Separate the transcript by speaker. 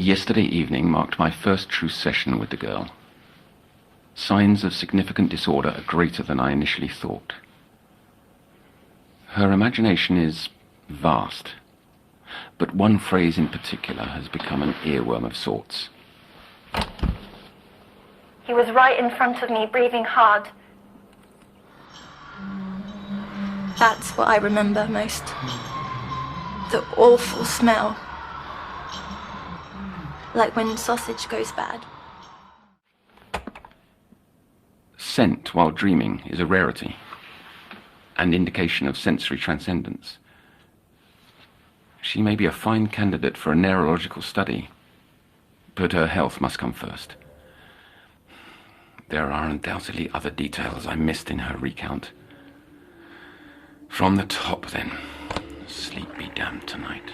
Speaker 1: Yesterday evening marked my first true session with the girl. Signs of significant disorder are greater than I initially thought. Her imagination is vast, but one phrase in particular has become an earworm of sorts.
Speaker 2: He was right in front of me, breathing hard.
Speaker 3: That's what I remember most. The awful smell. Like when sausage goes bad.
Speaker 1: Scent while dreaming is a rarity, an indication of sensory transcendence. She may be a fine candidate for a neurological study, but her health must come first. There are undoubtedly other details I missed in her recount. From the top, then. Sleep be damned tonight.